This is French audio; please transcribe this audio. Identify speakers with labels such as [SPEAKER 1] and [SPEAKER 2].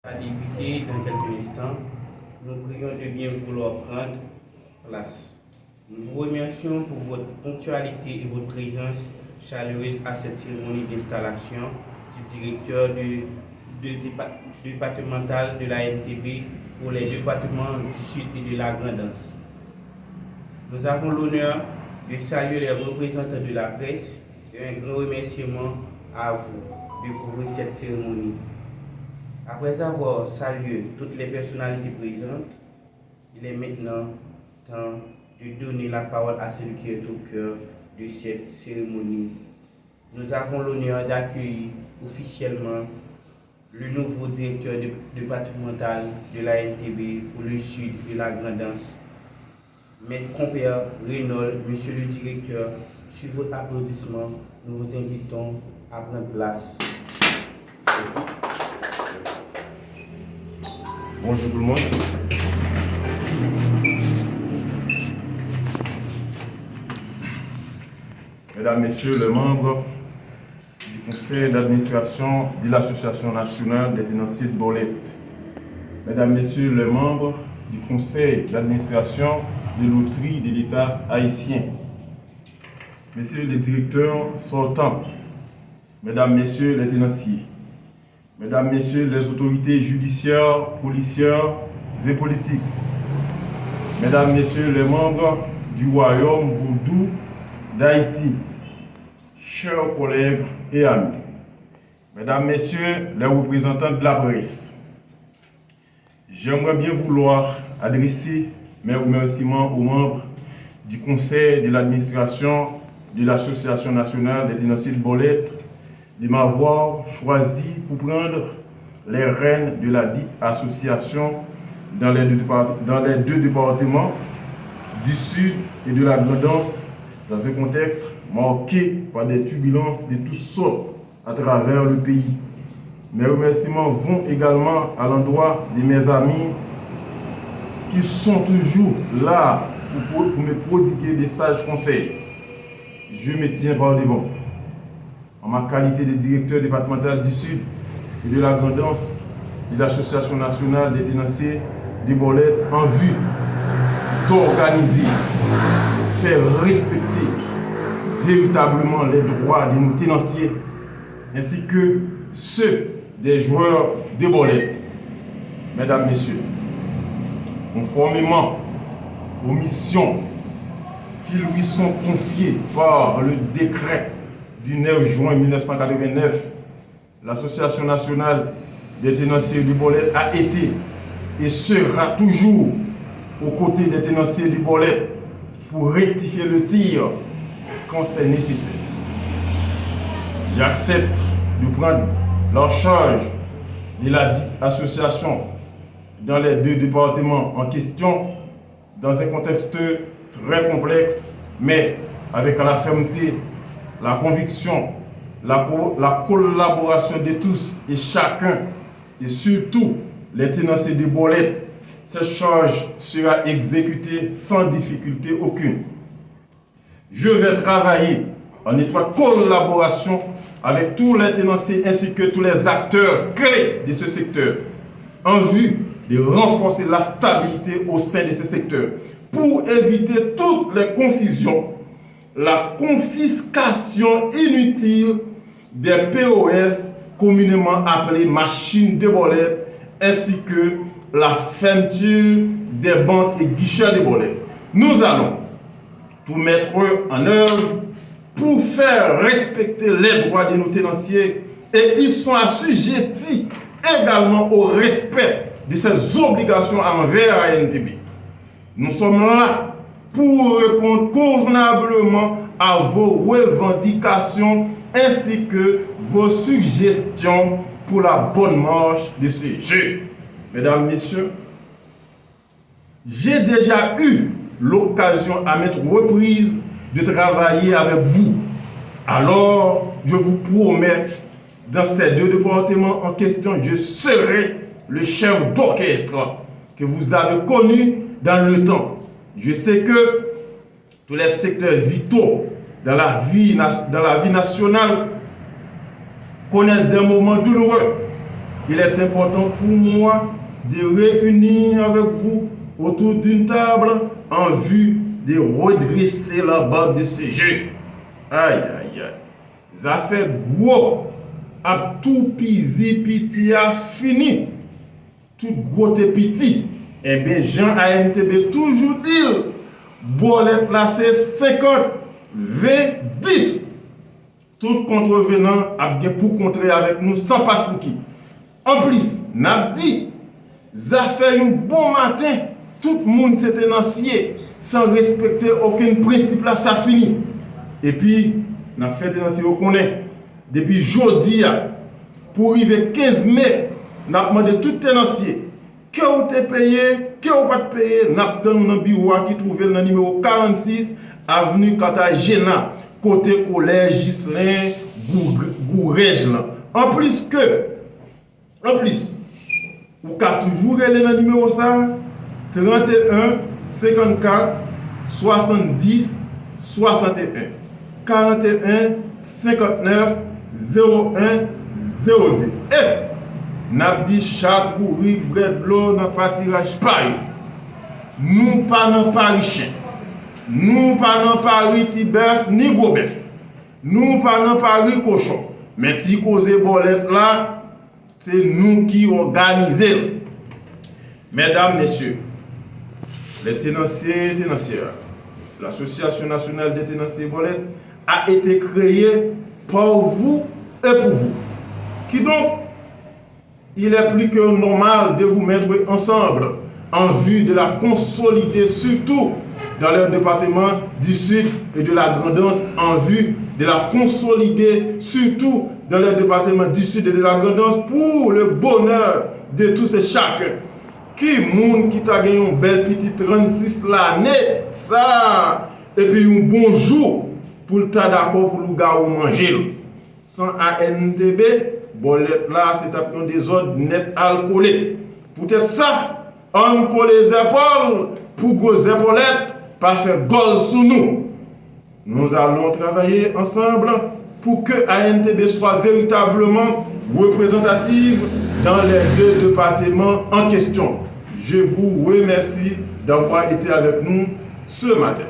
[SPEAKER 1] À débuter dans quelques instants, nous prions de bien vouloir prendre place. Nous vous remercions pour votre ponctualité et votre présence chaleureuse à cette cérémonie d'installation du directeur du départemental de la NTB pour les départements du Sud et de la Grand'Anse. Nous avons l'honneur de saluer les représentants de la presse et un grand remerciement à vous de couvrir cette cérémonie. Après avoir salué toutes les personnalités présentes, il est maintenant temps de donner la parole à celui qui est au cœur de cette cérémonie. Nous avons l'honneur d'accueillir officiellement le nouveau directeur départemental de la NTB pour le Sud de la Grand'Anse, Maître Compère Reynold. Monsieur le directeur, sur votre applaudissement, nous vous invitons à prendre place.
[SPEAKER 2] Merci. Bonjour tout le monde. Mesdames, Messieurs les membres du conseil d'administration de l'Association nationale des tenanciers de Bolette, Mesdames, Messieurs les membres du conseil d'administration de loterie de l'État haïtien, Messieurs les directeurs sortants, Mesdames, Messieurs les tenanciers, Mesdames, Messieurs les autorités judiciaires, policières et politiques, Mesdames, Messieurs les membres du Royaume Vaudou d'Haïti, chers collègues et amis, Mesdames, Messieurs les représentants de la presse, j'aimerais bien vouloir adresser mes remerciements aux membres du conseil de l'administration de l'Association nationale des tenanciers de Bolette de m'avoir choisi pour prendre les rênes de la dite association dans les deux départements du Sud et de la Grand'Anse, dans un contexte marqué par des turbulences de toutes sortes à travers le pays. Mes remerciements vont également à l'endroit de mes amis qui sont toujours là pour me prodiguer des sages conseils. Je me tiens par devant. En ma qualité de directeur départemental du Sud et de la Grand'Anse de l'Association nationale des tenanciers de Bolette, en vue d'organiser, faire respecter véritablement les droits de nos tenanciers ainsi que ceux des joueurs de Bolette. Mesdames, Messieurs, conformément aux missions qui lui sont confiées par le décret du 9 juin 1989, l'Association nationale des tenanciers du Bolette a été et sera toujours aux côtés des tenanciers du Bolette pour rectifier le tir quand c'est nécessaire. J'accepte de prendre la charge de la dite association dans les deux départements en question, dans un contexte très complexe, mais avec la fermeté, la conviction, la collaboration de tous et chacun, et surtout les tenanciers de Bolette. Cette charge sera exécutée sans difficulté aucune. Je vais travailler en étroite collaboration avec tous les tenanciers ainsi que tous les acteurs clés de ce secteur en vue de renforcer la stabilité au sein de ce secteur pour éviter toutes les confusions, la confiscation inutile des POS communément appelées machines de Bolette ainsi que la fermeture des banques et guichets de Bolette. Nous allons tout mettre en œuvre pour faire respecter les droits de nos tenanciers et ils sont assujettis également au respect de ces obligations envers la NTB. Nous sommes là pour répondre convenablement à vos revendications ainsi que vos suggestions pour la bonne marche de ce jeu. Mesdames, Messieurs, j'ai déjà eu l'occasion à maintes reprises de travailler avec vous. Alors, je vous promets, dans ces deux départements en question, je serai le chef d'orchestre que vous avez connu dans le temps. Je sais que tous les secteurs vitaux dans la vie nationale connaissent des moments douloureux. il est important pour moi de réunir avec vous autour d'une table en vue de redresser la barre de ce jeu. Aïe, aïe, aïe. Ça fait gros. À tout pisi piti a fini. Tout gros te piti. Eh bien, Jean ANTB toujours dit, bolette là c'est 50, 20, 10. Tout contrevenant a bien pour contrer avec nous sans passe pour qui. En plus, n'a dit, ça fait un bon matin, tout le monde s'est énoncié sans respecter aucun principe là, ça fini. Et puis, n'a fait énoncié au connaît. Depuis jeudi, pour arriver 15 mai, n'a demandé tout énoncié. Que vous te payé, que vous pas payé, n'a pas dans le bureau qui trouve dans le numéro 46, avenue Cartagena, côté collège Gislain, Gourège. En plus, vous pouvez toujours aller dans le numéro ça, 31 54 70 61 41 59 01 02. Et n'a dit chaque bourri bread l'eau dans pas tirage pareil. Nous pas dans Paris chien. Nous pas dans Paris ti bœuf ni gros bœuf. Nous pas dans Paris cochon. Mais ti cause bolette là, c'est nous qui organisons. Mesdames, messieurs, les tenanciers et tenancières, l'Association nationale des tenanciers bolettes a été créée par vous et pour vous. Qui donc, il est plus que normal de vous mettre ensemble en vue de la consolider, surtout dans le département du Sud et de la Grand'Anse, en vue de la consolider, surtout dans le département du Sud et de la Grand'Anse, pour le bonheur de tous et chacun. Qui moun qui t'a gagné un bel petit 36 l'année, ça, et puis un bon jour pour le tas d'accord pour le gars ou manger. Sans ANTB, bolette là, c'est un désordre net alcoolé. Pour ça, on colle les épaules pour gros épaulettes, pas faire gol sous nous. Nous allons travailler ensemble pour que ANTB soit véritablement représentative dans les deux départements en question. Je vous remercie d'avoir été avec nous ce matin.